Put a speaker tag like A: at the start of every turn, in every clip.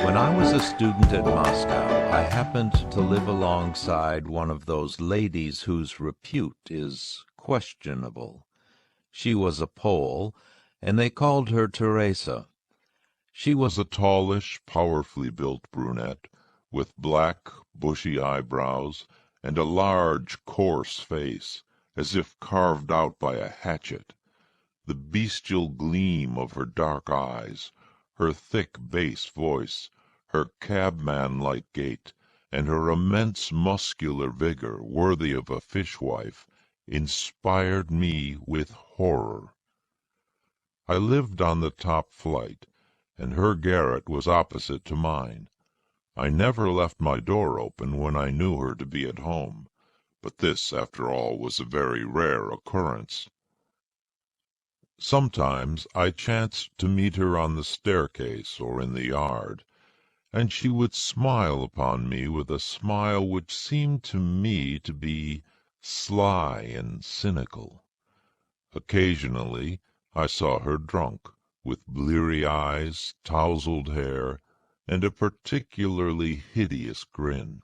A: When I was a student at Moscow, I happened to live alongside one of those ladies whose repute is questionable. She was a Pole, and they called her Teresa. She was a tallish, powerfully built brunette, with black, bushy eyebrows, and a large, coarse face, as if carved out by a hatchet. The bestial gleam of her dark eyes, her thick bass voice, her cabman-like gait, and her immense muscular vigour, worthy of a fishwife, inspired me with horror. I lived on the top flight, and her garret was opposite to mine. I never left my door open when I knew her to be at home, but this, after all, was a very rare occurrence. Sometimes I chanced to meet her on the staircase or in the yard, and she would smile upon me with a smile which seemed to me to be sly and cynical. Occasionally I saw her drunk, with bleary eyes, tousled hair, and a particularly hideous grin.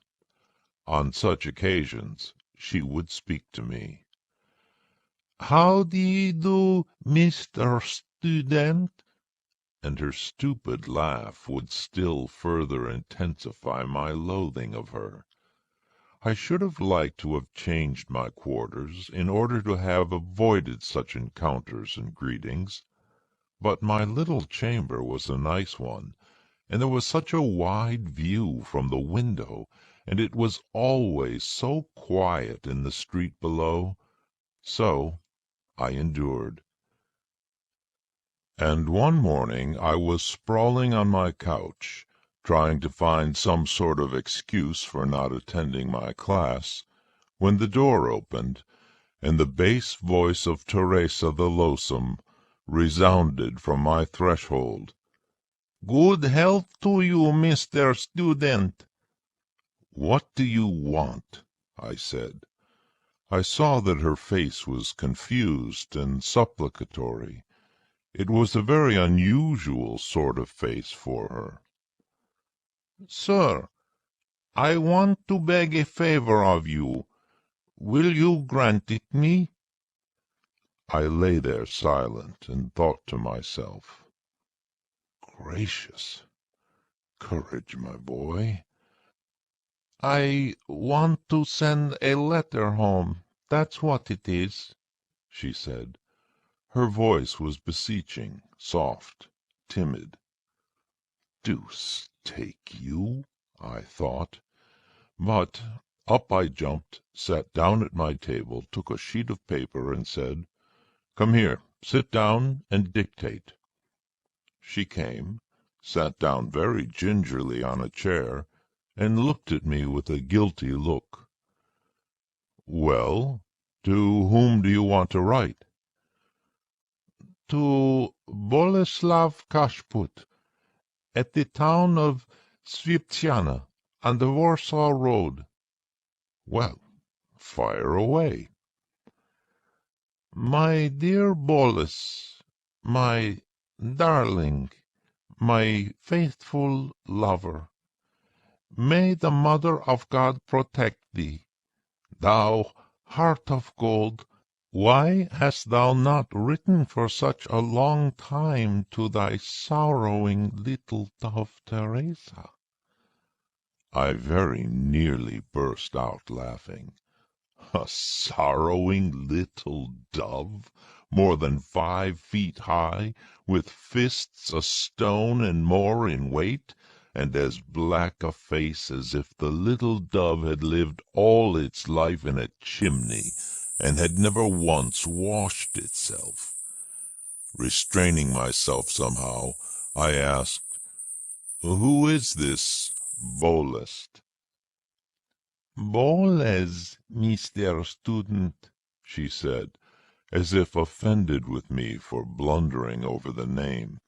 A: On such occasions she would speak to me. "How do you do, Mr. Student?" and her stupid laugh would still further intensify my loathing of her. I should have liked to have changed my quarters in order to have avoided such encounters and greetings, but my little chamber was a nice one, and there was such a wide view from the window, and it was always so quiet in the street below, so I endured. And one morning I was sprawling on my couch, trying to find some sort of excuse for not attending my class, when the door opened, and the bass voice of Teresa the loathsome resounded from my threshold. "Good health to you, Mr. Student." "What do you want?" I said. I saw that her face was confused and supplicatory. It was a very unusual sort of face for her. "Sir, I want to beg a favour of you. Will you grant it me?" I lay there silent, and thought to myself, "Gracious! Courage, my boy." "I want to send a letter home, that's what it is," she said. Her voice was beseeching, soft, timid. "Deuce take you!" I thought. But up I jumped, sat down at my table, took a sheet of paper, and said, "Come here, sit down and dictate." She came, sat down very gingerly on a chair, and looked at me with a guilty look. "Well, to whom do you want to write?" "To Boleslav Kashput, at the town of Swiptiana, on the Warsaw Road." "Well, fire away." "My dear Boles, my darling, my faithful lover, may the Mother of God protect thee. Thou heart of gold, why hast thou not written for such a long time to thy sorrowing little dove Teresa?" I very nearly burst out laughing. A sorrowing little dove, more than 5 feet high, with fists a stone and more in weight, and as black a face as if the little dove had lived all its life in a chimney, and had never once washed itself. Restraining myself somehow, I asked, "Who is this Bolest?" "Boles, Mr. Student," she said, as if offended with me for blundering over the name.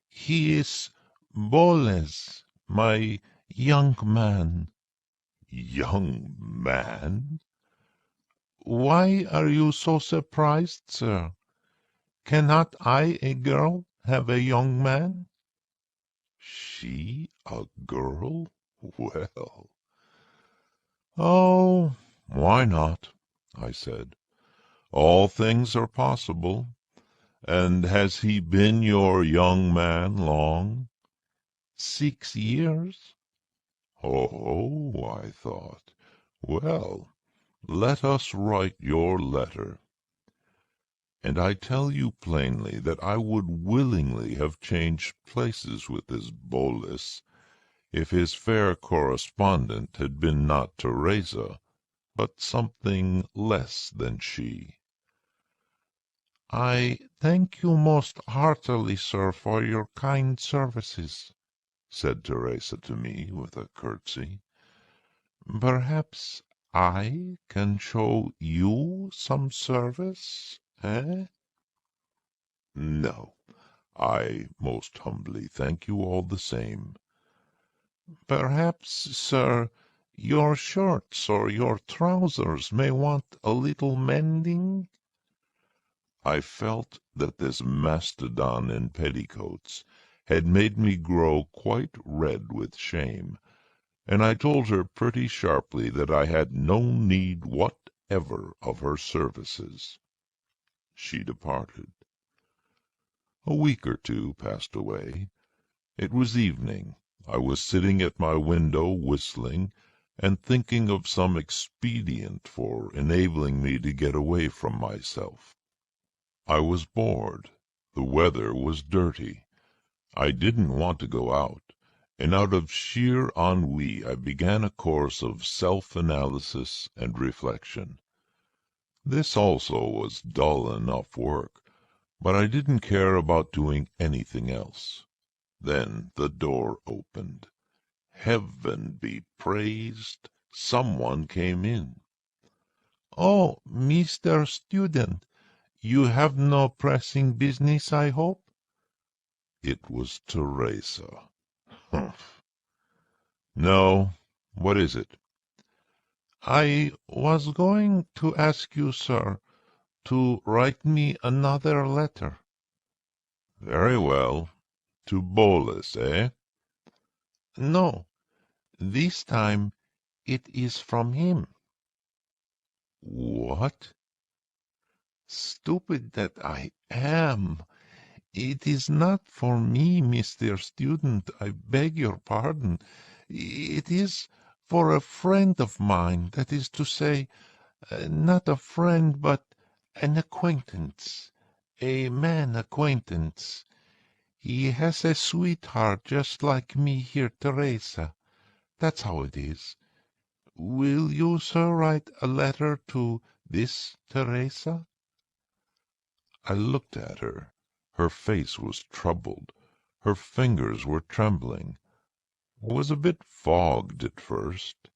A: "He is Boles, my young man." "Young man?" "Why are you so surprised, sir? Cannot I, a girl, have a young man?" She A girl? Well. Oh, why not? I said. All things are possible. And has he been your young man long? 6 years. Oh, I thought. Well, let us write your letter. And I tell you plainly that I would willingly have changed places with this Bolus, if his fair correspondent had been not Teresa, but something less than she. I thank you most heartily, sir, for your kind services, said Teresa to me with a curtsy. Perhaps I can show you some service, eh? No, I most humbly thank you all the same. Perhaps, sir, your shirts or your trousers may want a little mending? I felt that this mastodon in petticoats had made me grow quite red with shame, and I told her pretty sharply that I had no need whatever of her services. She departed. A week or two passed away. It was evening. I was sitting at my window whistling, and thinking of some expedient for enabling me to get away from myself. I was bored. The weather was dirty. I didn't want to go out, and out of sheer ennui I began a course of self-analysis and reflection. This also was dull enough work, but I didn't care about doing anything else. Then the door opened. Heaven be praised! Someone came in. "Oh, Mr. Student, you have no pressing business, I hope?" It was Teresa. Humph! No. What is it? "I was going to ask you, sir, to write me another letter." "Very well. To Bolus, eh?" "No. This time it is from him." "What?" "Stupid that I am! It is not for me, Mr. Student, I beg your pardon. It is for a friend of mine, that is to say, not a friend, but an acquaintance, a man acquaintance. He has a sweetheart just like me here, Teresa. That's how it is. Will you, sir, write a letter to this Teresa?" I looked at her. Her face was troubled. Her fingers were trembling. I was a bit fogged at first,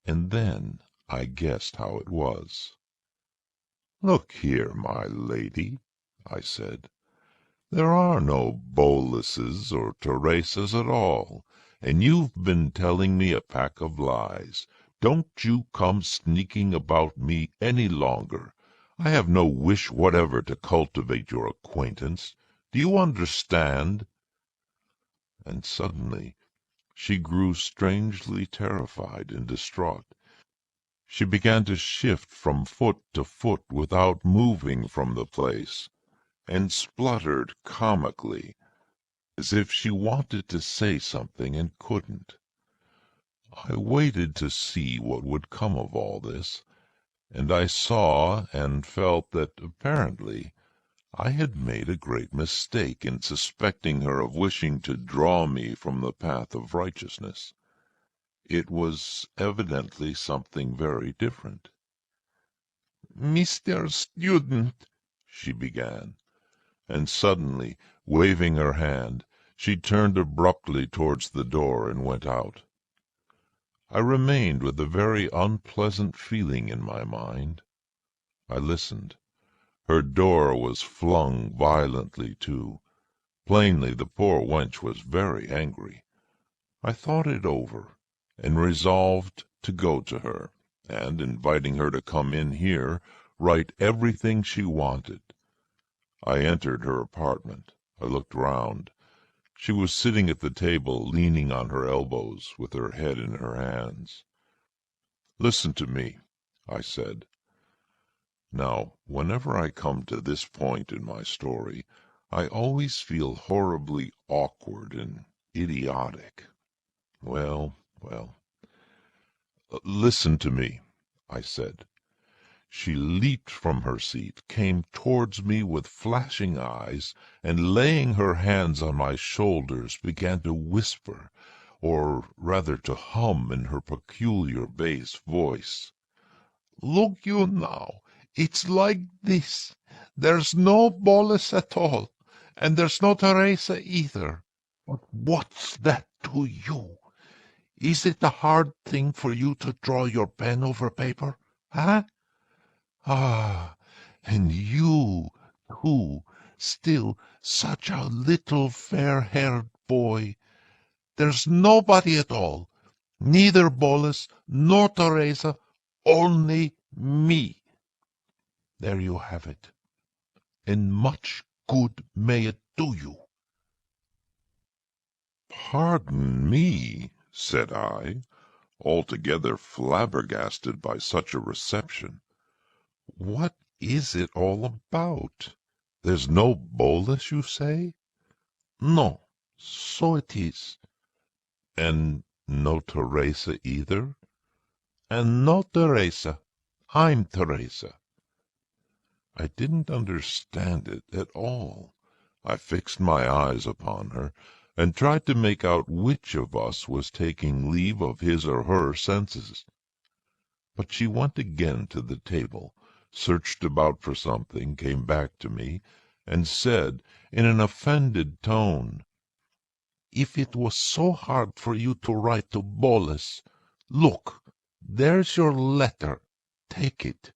A: and then I guessed how it was. "Look here, my lady," I said, "there are no Boluses or Teresas at all, and you've been telling me a pack of lies. Don't you come sneaking about me any longer. I have no wish whatever to cultivate your acquaintance. Do you understand?" And suddenly she grew strangely terrified and distraught. She began to shift from foot to foot without moving from the place, and spluttered comically, as if she wanted to say something and couldn't. I waited to see what would come of all this, and I saw and felt that apparently I had made a great mistake in suspecting her of wishing to draw me from the path of righteousness. It was evidently something very different. "Mr. Student," she began, and suddenly, waving her hand, she turned abruptly towards the door and went out. I remained with a very unpleasant feeling in my mind. I listened. Her door was flung violently to. Plainly the poor wench was very angry. I thought it over, and resolved to go to her, and, inviting her to come in here, write everything she wanted. I entered her apartment. I looked round. She was sitting at the table, leaning on her elbows, with her head in her hands. "Listen to me," I said. Now, whenever I come to this point in my story, I always feel horribly awkward and idiotic. Well, listen to me, I said. She leaped from her seat, came towards me with flashing eyes, and laying her hands on my shoulders began to whisper, or rather to hum in her peculiar bass voice. "Look you now, it's like this. There's no Bolus at all, and there's no Teresa either. But what's that to you? Is it a hard thing for you to draw your pen over paper? Huh? Ah, and you, too, still such a little fair-haired boy. There's nobody at all, neither Bolus nor Teresa, only me. There you have it, and much good may it do you." "Pardon me," said I, altogether flabbergasted by such a reception. "What is it all about? There's no Bolus, you say?"
B: "No, so it is."
A: "And no Teresa either?"
B: "And no Teresa. I'm Teresa."
A: I didn't understand it at all. I fixed my eyes upon her, and tried to make out which of us was taking leave of his or her senses. But she went again to the table, searched about for something, came back to me, and said, in an offended tone,
B: "If it was so hard for you to write to Bolus, look, there's your letter. Take it.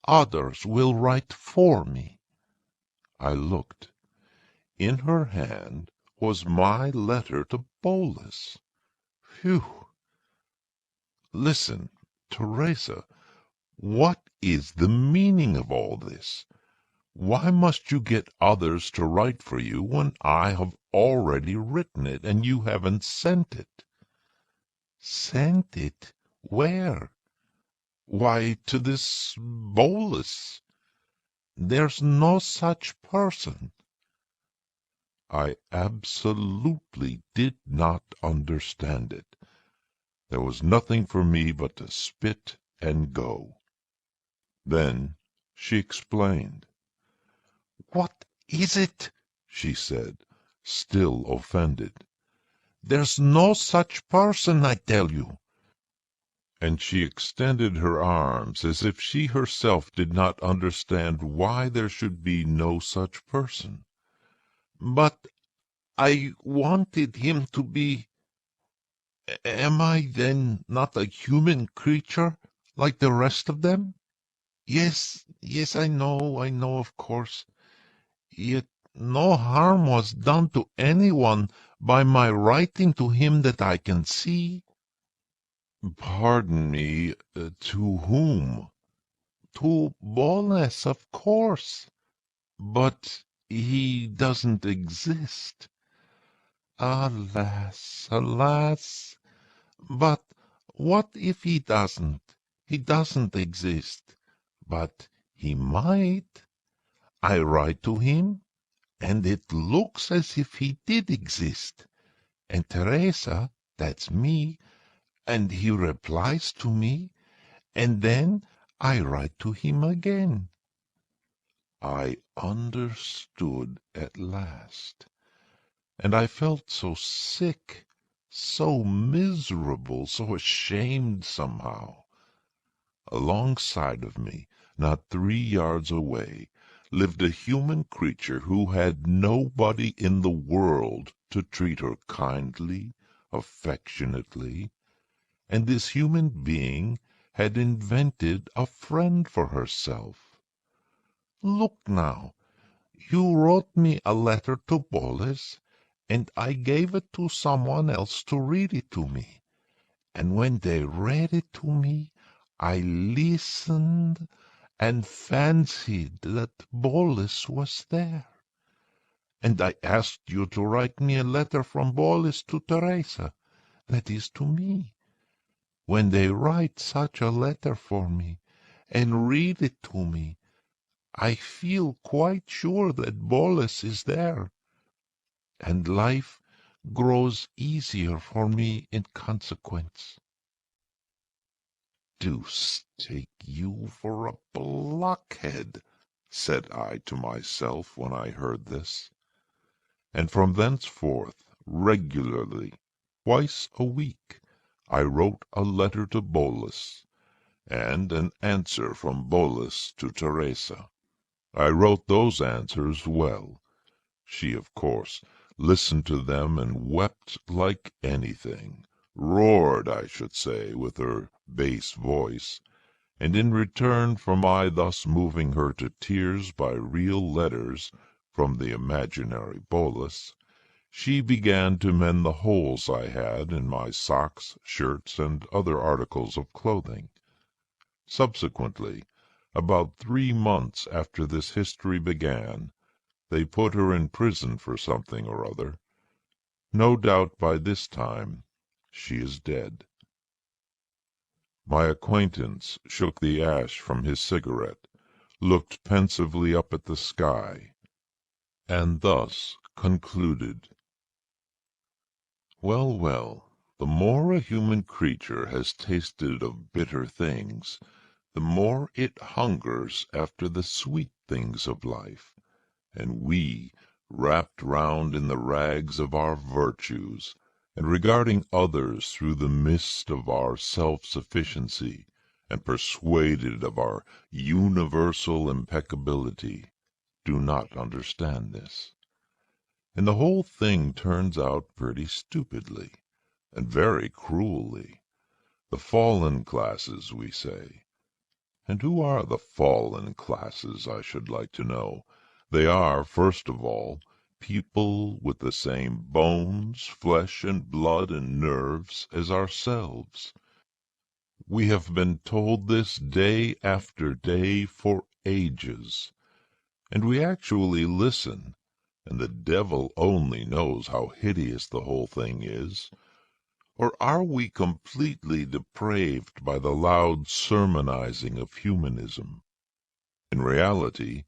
B: Others will write for me."
A: I looked. In her hand was my letter to Bolus. Phew! Listen, Teresa, what is the meaning of all this? Why must you get others to write for you when I have already written it and you haven't sent it?"
B: "Sent it? Where?"
A: "Why, to this Bolus."
B: "There's no such person."
A: I absolutely did not understand it. There was nothing for me but to spit and go. Then she explained.
B: "What is it?"
A: she said, still offended.
B: "There's no such person, I tell you."
A: And she extended her arms as if she herself did not understand why there should be no such person.
B: "But I wanted him to be. Am I then not a human creature like the rest of them?" "Yes, yes, I know, of course. Yet no harm was done to anyone by my writing to him that I can see."
A: "Pardon me, to whom?"
B: "To Boles, of course."
A: "But he doesn't exist."
B: "Alas, alas! But what if he doesn't? He doesn't exist. But he might. I write to him, and it looks as if he did exist. And Teresa, that's me, and he replies to me, and then I write to him again."
A: I understood at last, and I felt so sick, so miserable, so ashamed somehow. Alongside of me, not 3 yards away, lived a human creature who had nobody in the world to treat her kindly, affectionately, and this human being had invented a friend for herself.
B: "Look now, you wrote me a letter to Boles, and I gave it to someone else to read it to me. And when they read it to me, I listened and fancied that Bolus was there. And I asked you to write me a letter from Bolus to Teresa, that is to me. When they write such a letter for me, and read it to me, I feel quite sure that Bolus is there, and life grows easier for me in consequence.
A: "Deuce take you for a blockhead!" said I to myself when I heard this. And from thenceforth, regularly, twice a week, I wrote a letter to Bolus, and an answer from Bolus to Teresa. I wrote those answers well. She, of course, listened to them and wept like anything, roared, I should say, with her bass voice, and in return for my thus moving her to tears by real letters from the imaginary Bolus, she began to mend the holes I had in my socks, shirts, and other articles of clothing. Subsequently, about 3 months after this history began, they put her in prison for something or other. No doubt by this time she is dead. My acquaintance shook the ash from his cigarette, looked pensively up at the sky, and thus concluded: "Well, well, the more a human creature has tasted of bitter things, the more it hungers after the sweet things of life, and we, wrapped round in the rags of our virtues, and regarding others through the mist of our self-sufficiency, and persuaded of our universal impeccability, do not understand this. And the whole thing turns out pretty stupidly, and very cruelly. The fallen classes, we say. And who are the fallen classes, I should like to know? They are, first of all, people with the same bones, flesh and blood and nerves as ourselves. We have been told this day after day for ages, and we actually listen, and the devil only knows how hideous the whole thing is. Or are we completely depraved by the loud sermonizing of humanism? In reality,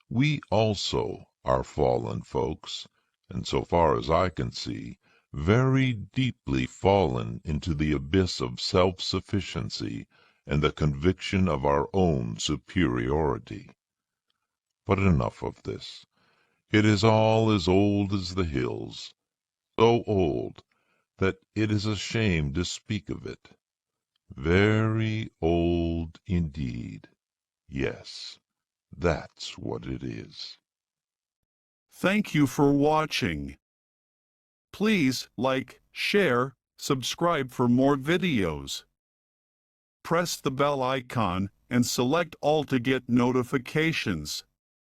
A: we also are fallen folks, and so far as I can see, very deeply fallen into the abyss of self-sufficiency and the conviction of our own superiority. But enough of this. It is all as old as the hills, so old that it is a shame to speak of it. Very old indeed. Yes, that's what it is.
C: Thank you for watching. Please like, share, subscribe for more videos. Press the bell icon and select all to get notifications.